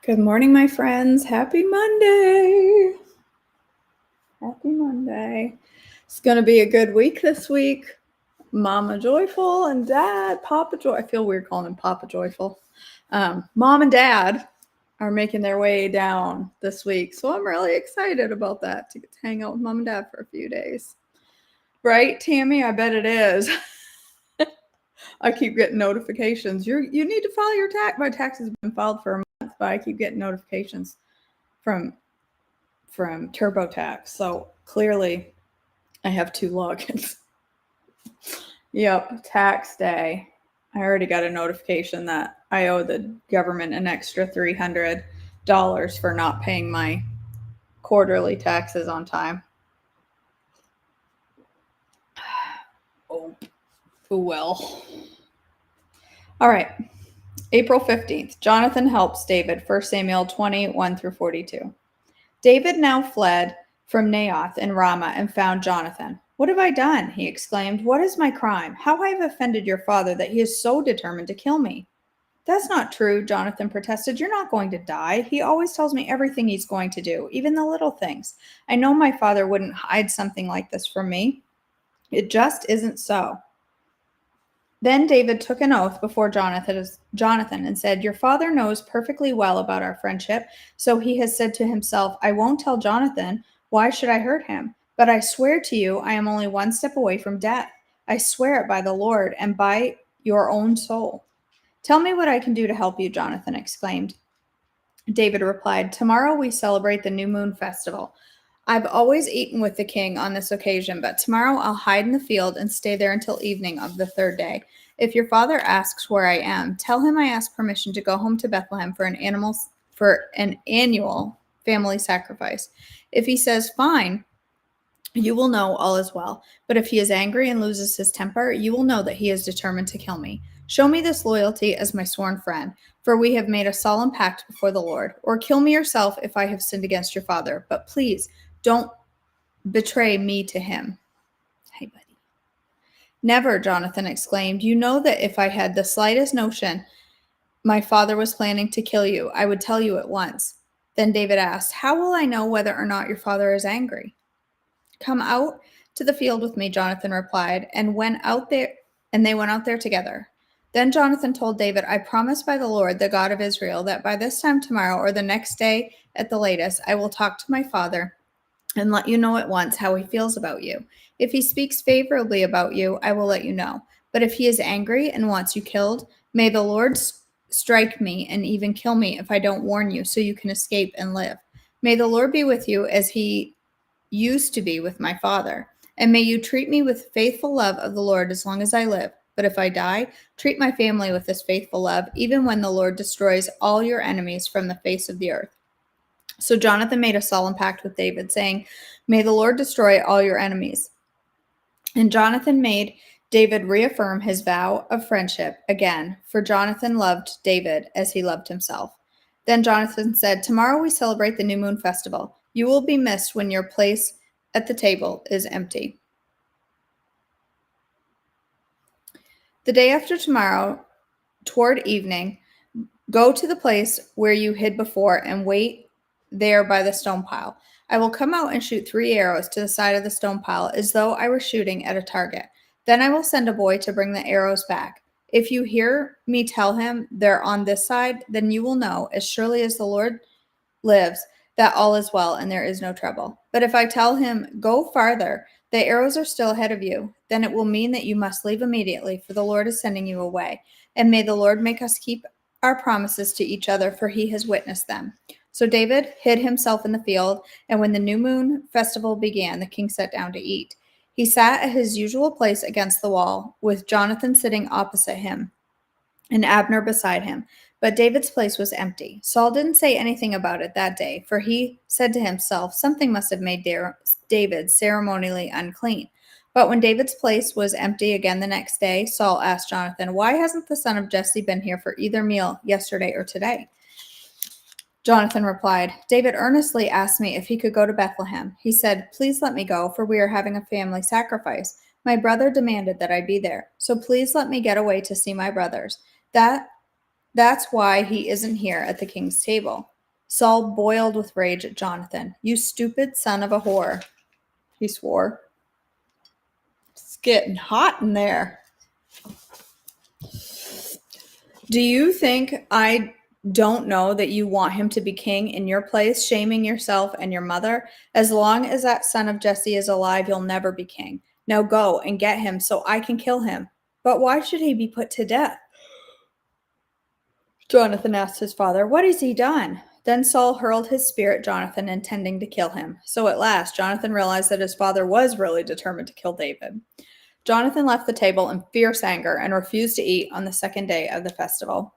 Good morning, my friends. Happy Monday. Happy Monday. It's going to be a good week this week. Mama Joyful and Dad, Papa Joy. I feel weird calling him Papa Joyful. Mom and Dad are making their way down this week. So I'm really excited about that, to get to hang out with Mom and Dad for a few days. Right, Tammy? I bet it is. I keep getting notifications. You need to file your tax. My taxes have been filed for a month, but I keep getting notifications from TurboTax. So clearly I have two logins. Yep, tax day. I already got a notification that I owe the government an extra $300 for not paying my quarterly taxes on time. Oh well. All right. April 15th. Jonathan helps David. 1 Samuel 20:1-42. David now fled from Naioth in Ramah and found Jonathan. "What have I done?" he exclaimed. "What is my crime? How have I offended your father that he is so determined to kill me?" "That's not true," Jonathan protested. "You're not going to die. He always tells me everything he's going to do, even the little things. I know my father wouldn't hide something like this from me. It just isn't so." Then David took an oath before Jonathan and said, "Your father knows perfectly well about our friendship, so he has said to himself, 'I won't tell Jonathan. Why should I hurt him? But I swear to you, I am only one step away from death. I swear it by the Lord and by your own soul.'" "Tell me what I can do to help you," Jonathan exclaimed. David replied, "Tomorrow we celebrate the New Moon Festival. I've always eaten with the king on this occasion, but tomorrow I'll hide in the field and stay there until evening of the third day. If your father asks where I am, tell him I ask permission to go home to Bethlehem for an annual family sacrifice. If he says fine, you will know all is well. But if he is angry and loses his temper, you will know that he is determined to kill me. Show me this loyalty as my sworn friend, for we have made a solemn pact before the Lord. Or kill me yourself if I have sinned against your father. But please don't betray me to him." Hey, buddy. "Never," Jonathan exclaimed. "You know that if I had the slightest notion my father was planning to kill you, I would tell you at once." Then David asked, "How will I know whether or not your father is angry?" "Come out to the field with me," Jonathan replied, and they went out there together. Then Jonathan told David, "I promise by the Lord, the God of Israel, that by this time tomorrow or the next day at the latest, I will talk to my father and let you know at once how he feels about you. If he speaks favorably about you, I will let you know. But if he is angry and wants you killed, may the Lord strike me and even kill me if I don't warn you, so you can escape and live. May the Lord be with you as he used to be with my father. And may you treat me with faithful love of the Lord as long as I live. But if I die, treat my family with this faithful love, even when the Lord destroys all your enemies from the face of the earth." So Jonathan made a solemn pact with David, saying, "May the Lord destroy all your enemies." And Jonathan made David reaffirm his vow of friendship again, for Jonathan loved David as he loved himself. Then Jonathan said, "Tomorrow we celebrate the New Moon Festival. You will be missed when your place at the table is empty." The day after tomorrow, toward evening, go to the place where you hid before and wait there by the stone pile. I will come out and shoot 3 arrows to the side of the stone pile as though I were shooting at a target. Then I will send a boy to bring the arrows back. If you hear me tell him they're on this side, then you will know, as surely as the Lord lives, that all is well and there is no trouble. But if I tell him, 'Go farther, the arrows are still ahead of you,' then it will mean that you must leave immediately, for the Lord is sending you away. And may the Lord make us keep our promises to each other, for he has witnessed them." So David hid himself in the field, and when the New Moon Festival began, the king sat down to eat. He sat at his usual place against the wall, with Jonathan sitting opposite him and Abner beside him. But David's place was empty. Saul didn't say anything about it that day, for he said to himself, "Something must have made David ceremonially unclean." But when David's place was empty again the next day, Saul asked Jonathan, "Why hasn't the son of Jesse been here for either meal yesterday or today?" Jonathan replied, "David earnestly asked me if he could go to Bethlehem. He said, 'Please let me go, for we are having a family sacrifice. My brother demanded that I be there. So please let me get away to see my brothers. That's why he isn't here at the king's table.'" Saul boiled with rage at Jonathan. "You stupid son of a whore," he swore. It's getting hot in there. "Do you think I don't know that you want him to be king in your place, shaming yourself and your mother? As long as that son of Jesse is alive, you'll never be king. Now go and get him so I can kill him." "But why should he be put to death?" Jonathan asked his father. "What has he done?" Then Saul hurled his spear at Jonathan, intending to kill him. So at last, Jonathan realized that his father was really determined to kill David. Jonathan left the table in fierce anger and refused to eat on the second day of the festival,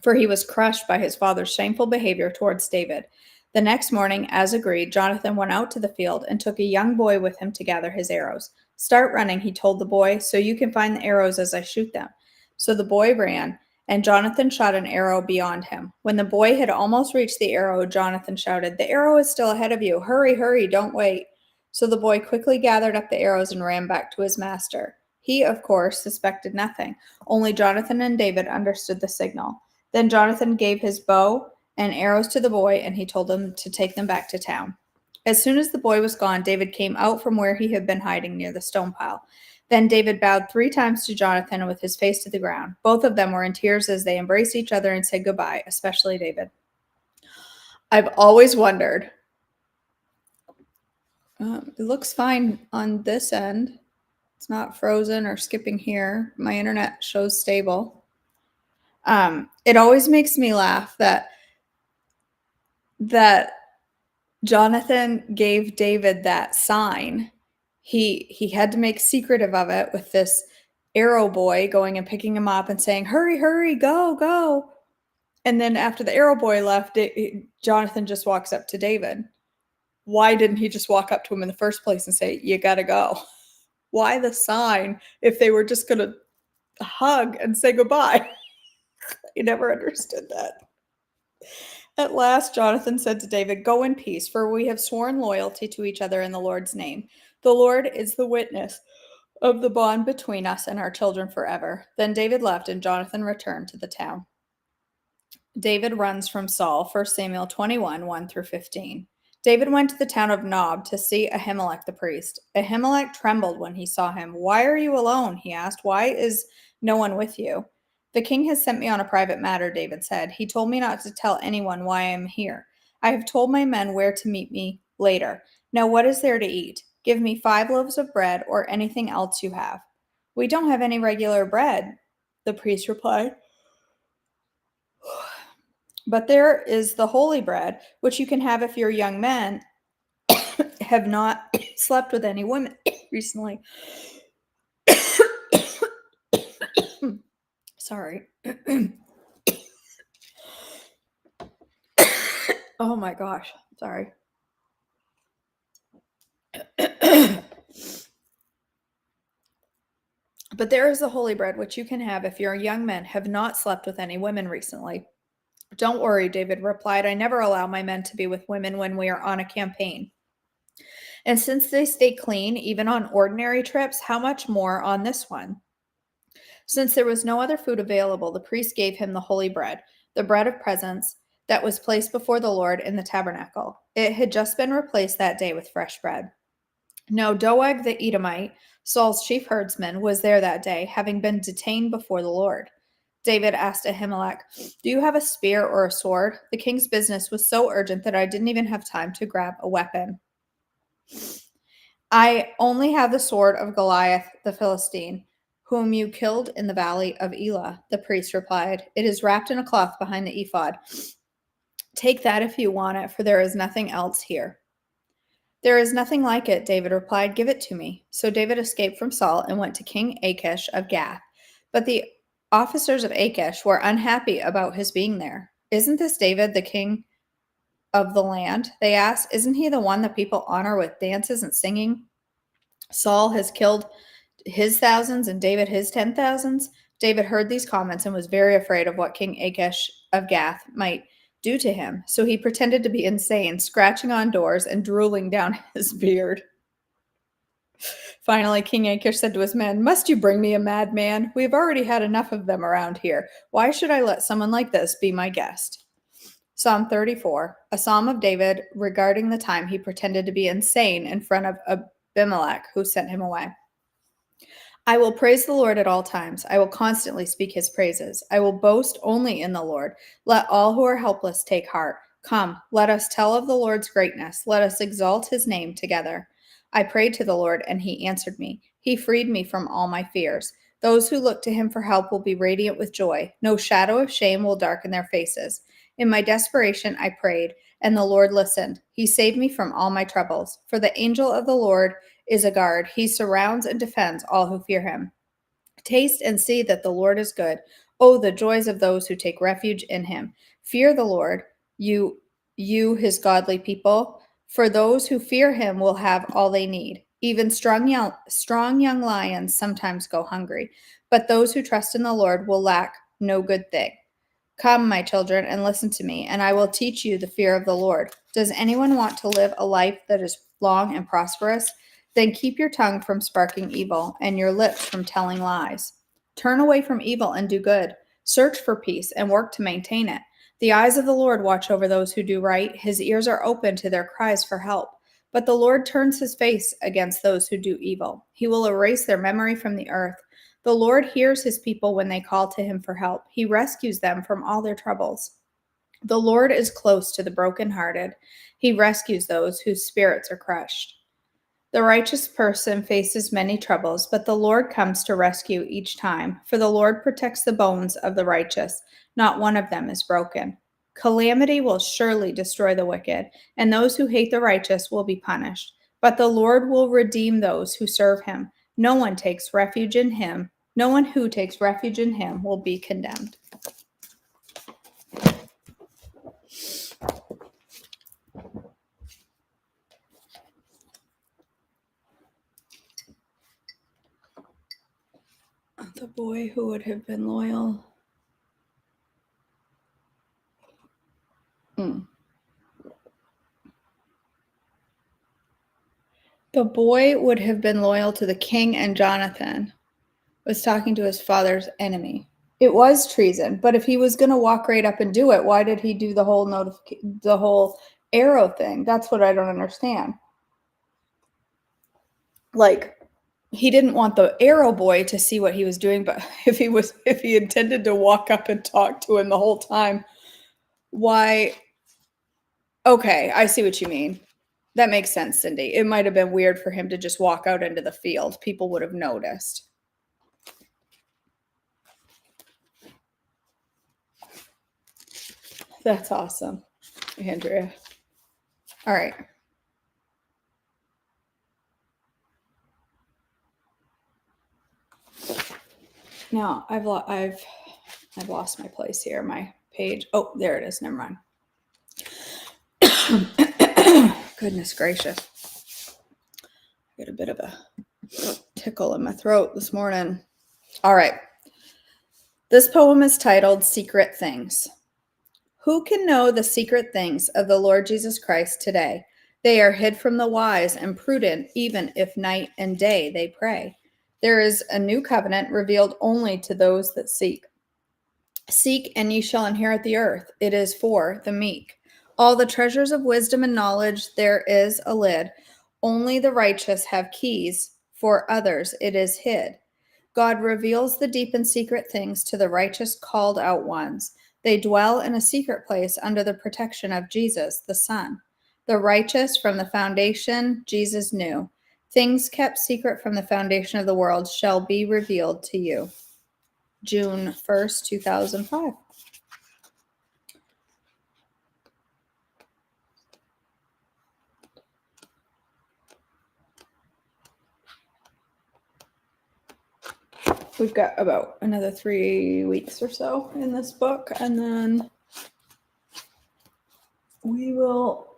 for he was crushed by his father's shameful behavior towards David. The next morning, as agreed, Jonathan went out to the field and took a young boy with him to gather his arrows. "Start running," he told the boy, "so you can find the arrows as I shoot them." So the boy ran, and Jonathan shot an arrow beyond him. When the boy had almost reached the arrow, Jonathan shouted, "The arrow is still ahead of you. Hurry, hurry, don't wait." So the boy quickly gathered up the arrows and ran back to his master. He, of course, suspected nothing. Only Jonathan and David understood the signal. Then Jonathan gave his bow and arrows to the boy, and he told him to take them back to town. As soon as the boy was gone, David came out from where he had been hiding near the stone pile. Then David bowed 3 times to Jonathan with his face to the ground. Both of them were in tears as they embraced each other and said goodbye, especially David. I've always wondered. It looks fine on this end. It's not frozen or skipping here. My internet shows stable. It always makes me laugh that Jonathan gave David that sign. He had to make secretive of it with this arrow boy going and picking him up and saying, "Hurry, hurry, go, go." And then after the arrow boy left, Jonathan just walks up to David. Why didn't he just walk up to him in the first place and say, "You gotta go"? Why the sign if they were just going to hug and say goodbye? I never understood that. At last, Jonathan said to David, "Go in peace, for we have sworn loyalty to each other in the Lord's name. The Lord is the witness of the bond between us and our children forever." Then David left, and Jonathan returned to the town. David runs from Saul, 1 Samuel 21, 1 through 15. David went to the town of Nob to see Ahimelech the priest. Ahimelech trembled when he saw him. "Why are you alone?" he asked. "Why is no one with you?" "The king has sent me on a private matter," David said. "He told me not to tell anyone why I am here. I have told my men where to meet me later. Now what is there to eat? Give me 5 loaves of bread or anything else you have." "We don't have any regular bread," the priest replied. "But there is the holy bread, which you can have if your young men have not slept with any women recently." Sorry. Oh my gosh. Sorry. "But there is the holy bread, which you can have if your young men have not slept with any women recently." "Don't worry," David replied. "I never allow my men to be with women when we are on a campaign. And since they stay clean, even on ordinary trips, how much more on this one?" Since there was no other food available, the priest gave him the holy bread, the bread of presence that was placed before the Lord in the tabernacle. It had just been replaced that day with fresh bread. Now Doeg the Edomite, Saul's chief herdsman, was there that day, having been detained before the Lord. David asked Ahimelech, "Do you have a spear or a sword?" "The king's business was so urgent that I didn't even have time to grab a weapon. I only have the sword of Goliath the Philistine, whom you killed in the valley of Elah," the priest replied. "It is wrapped in a cloth behind the ephod. Take that if you want it, for there is nothing else here." "There is nothing like it," David replied. "Give it to me." So David escaped from Saul and went to King Achish of Gath. But the officers of Achish were unhappy about his being there. "Isn't this David, the king of the land?" they asked. "Isn't he the one that people honor with dances and singing? Saul has killed his thousands and David his 10,000s." David heard these comments and was very afraid of what King Achish of Gath might do to him. So he pretended to be insane, scratching on doors and drooling down his beard. Finally, King Achish said to his men, "Must you bring me a madman? We have already had enough of them around here. Why should I let someone like this be my guest?" Psalm 34, a psalm of David regarding the time he pretended to be insane in front of Abimelech, who sent him away. I will praise the Lord at all times. I will constantly speak his praises. I will boast only in the Lord. Let all who are helpless take heart. Come, let us tell of the Lord's greatness. Let us exalt his name together. I prayed to the Lord, and he answered me. He freed me from all my fears. Those who look to him for help will be radiant with joy. No shadow of shame will darken their faces. In my desperation, I prayed, and the Lord listened. He saved me from all my troubles. For the angel of the Lord is a guard. He surrounds and defends all who fear him. Taste and see that the Lord is good. Oh, the joys of those who take refuge in him. Fear the Lord, you his godly people, for those who fear him will have all they need. Even strong young lions sometimes go hungry, but those who trust in the Lord will lack no good thing. Come, my children, and listen to me, and I will teach you the fear of the Lord. Does anyone want to live a life that is long and prosperous? Then keep your tongue from sparking evil and your lips from telling lies. Turn away from evil and do good. Search for peace and work to maintain it. The eyes of the Lord watch over those who do right. His ears are open to their cries for help. But the Lord turns his face against those who do evil. He will erase their memory from the earth. The Lord hears his people when they call to him for help. He rescues them from all their troubles. The Lord is close to the brokenhearted. He rescues those whose spirits are crushed. The righteous person faces many troubles, but the Lord comes to rescue each time. For the Lord protects the bones of the righteous. Not one of them is broken. Calamity will surely destroy the wicked, and those who hate the righteous will be punished. But the Lord will redeem those who serve him. No one takes refuge in him. No one who takes refuge in him will be condemned. The boy who would have been loyal. The boy would have been loyal to the king, and Jonathan was talking to his father's enemy. It was treason, but if he was going to walk right up and do it, why did he do the whole arrow thing? That's what I don't understand. Like, he didn't want the arrow boy to see what he was doing, but if he intended to walk up and talk to him the whole time, why? Okay, I see what you mean. That makes sense, Cindy. It might have been weird for him to just walk out into the field. People would have noticed. That's awesome, Andrea. All right. Now I've lost my place here. My page. Oh, there it is. Never mind. Goodness gracious. I got a bit of a tickle in my throat this morning. All right. This poem is titled Secret Things. Who can know the secret things of the Lord Jesus Christ today? They are hid from the wise and prudent, even if night and day they pray. There is a new covenant revealed only to those that seek. Seek, and ye shall inherit the earth. It is for the meek. All the treasures of wisdom and knowledge, there is a lid. Only the righteous have keys. For others it is hid. God reveals the deep and secret things to the righteous called out ones. They dwell in a secret place under the protection of Jesus, the Son. The righteous from the foundation Jesus knew. Things kept secret from the foundation of the world shall be revealed to you. June 1st, 2005. We've got about another 3 weeks or so in this book, and then we will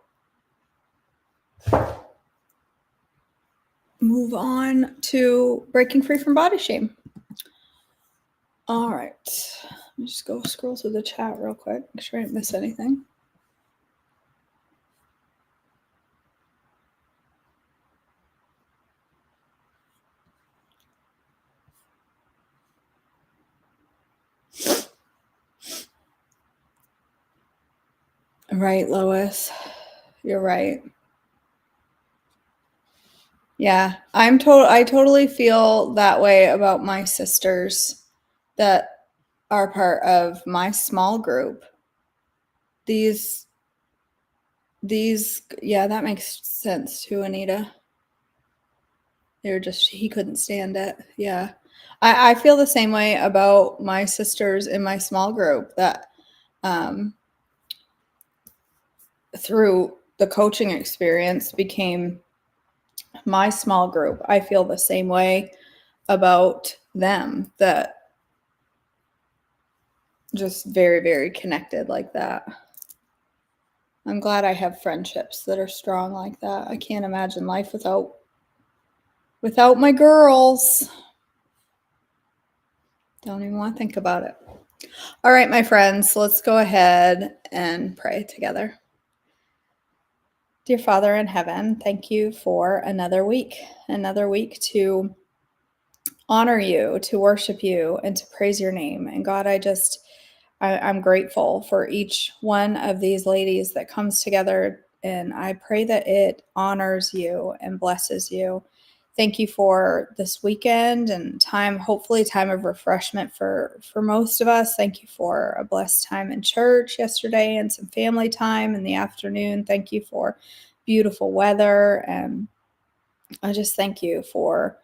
move on to Breaking Free from Body Shame. All right. Let me just go scroll through the chat real quick, make sure I didn't miss anything. Right, Lois. You're right. Yeah, I totally feel that way about my sisters that are part of my small group. These yeah, that makes sense too, Anita. He couldn't stand it. Yeah. I feel the same way about my sisters in my small group that um, through the coaching experience became my small group. I feel the same way about them, that just very, very connected like that. I'm glad I have friendships that are strong like that. I can't imagine life without my girls. Don't even want to think about it. All right, my friends, let's go ahead and pray together. Dear Father in heaven, thank you for another week to honor you, to worship you, and to praise your name. And God, I'm grateful for each one of these ladies that comes together, and I pray that it honors you and blesses you. Thank you for this weekend and time, hopefully time of refreshment for most of us. Thank you for a blessed time in church yesterday and some family time in the afternoon. Thank you for beautiful weather, and I just thank you for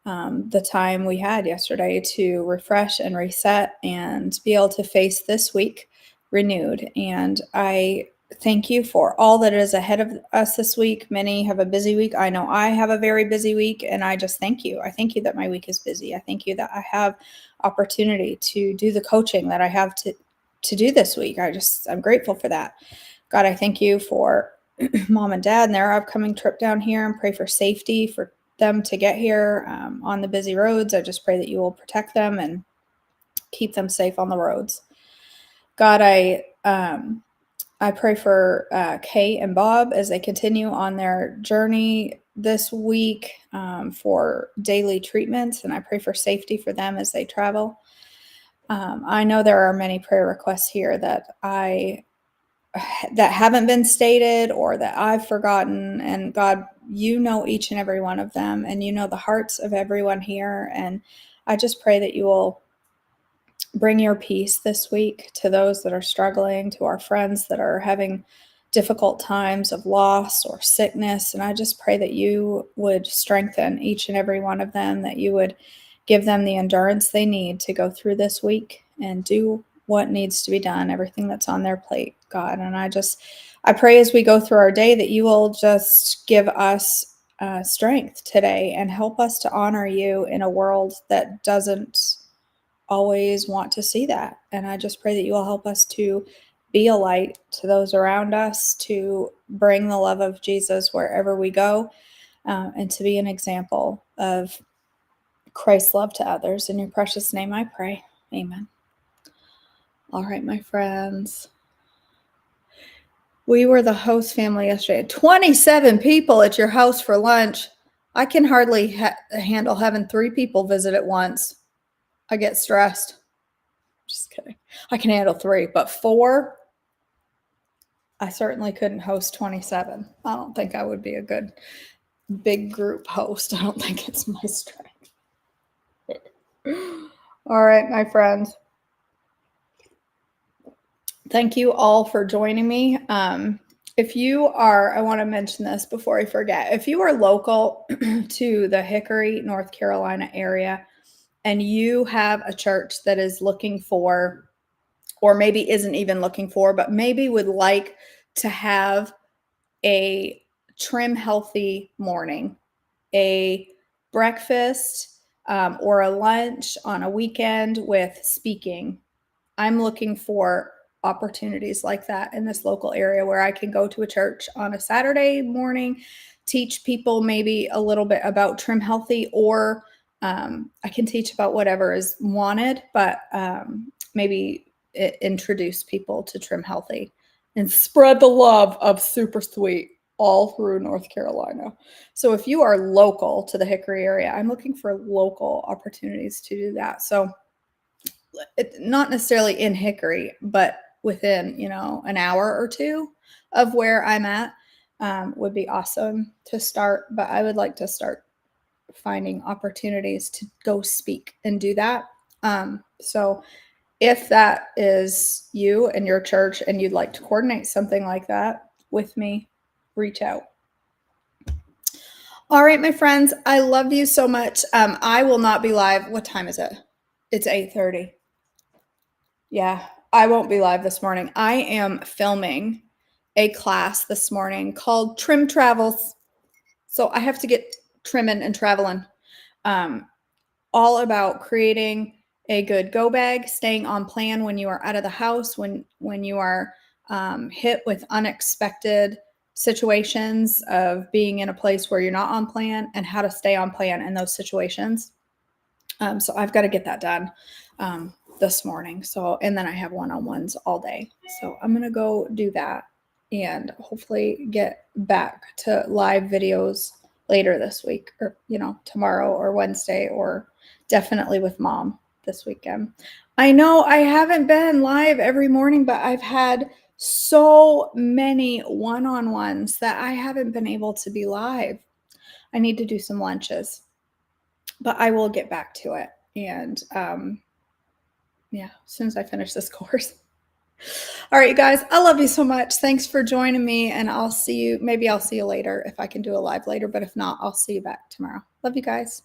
the time we had yesterday to refresh and reset and be able to face this week renewed. And I thank you for all that is ahead of us this week. Many have a busy week. I know I have a very busy week, and I just thank you. I thank you that my week is busy. I thank you that I have opportunity to do the coaching that I have to do this week. I'm grateful for that. God, I thank you for mom and dad and their upcoming trip down here, and pray for safety for them to get here on the busy roads. I just pray that you will protect them and keep them safe on the roads. God, I pray for Kay and Bob as they continue on their journey this week for daily treatments, and I pray for safety for them as they travel. I know there are many prayer requests here that haven't been stated or that I've forgotten. And God, you know each and every one of them, and you know the hearts of everyone here. And I just pray that you will bring your peace this week to those that are struggling, to our friends that are having difficult times of loss or sickness. And I just pray that you would strengthen each and every one of them, that you would give them the endurance they need to go through this week and do what needs to be done, everything that's on their plate, God. And I pray as we go through our day that you will just give us strength today and help us to honor you in a world that doesn't always want to see that. And I just pray that you will help us to be a light to those around us, to bring the love of Jesus wherever we go, and to be an example of Christ's love to others. In your precious name I pray. Amen. All right, my friends. We were the host family yesterday. 27 people at your house for lunch. I can hardly handle having 3 people visit at once. I get stressed. Just kidding. I can handle 3, but 4, I certainly couldn't host 27. I don't think I would be a good big group host. I don't think it's my strength. All right, my friends. Thank you all for joining me. If you are, I want to mention this before I forget. If you are local to the Hickory, North Carolina area, and you have a church that is looking for, or maybe isn't even looking for, but maybe would like to have a trim healthy morning, a breakfast, or a lunch on a weekend with speaking, I'm looking for opportunities like that in this local area where I can go to a church on a Saturday morning, teach people maybe a little bit about Trim Healthy, or I can teach about whatever is wanted, but maybe introduce people to Trim Healthy and spread the love of Super Sweet all through North Carolina. So if you are local to the Hickory area, I'm looking for local opportunities to do that. So not necessarily in Hickory, but within, an hour or two of where I'm at, would be awesome to start. But I would like to start finding opportunities to go speak and do that. So if that is you and your church and you'd like to coordinate something like that with me, reach out. All right, my friends, I love you so much. I will not be live. What time is it? It's 8:30. Yeah, I won't be live this morning. I am filming a class this morning called Trim Travels. So I have to get trimming and traveling. All about creating a good go bag, staying on plan when you are out of the house, when you are hit with unexpected situations of being in a place where you're not on plan, and how to stay on plan in those situations. So I've got to get that done this morning. So, and then I have one-on-ones all day. So I'm going to go do that and hopefully get back to live videos later this week, or, tomorrow or Wednesday, or definitely with Mom this weekend. I know I haven't been live every morning, but I've had so many one-on-ones that I haven't been able to be live. I need to do some lunches, but I will get back to it. And yeah, as soon as I finish this course. All right, you guys, I love you so much. Thanks for joining me, and I'll see you. Maybe I'll see you later if I can do a live later, but if not, I'll see you back tomorrow. Love you guys.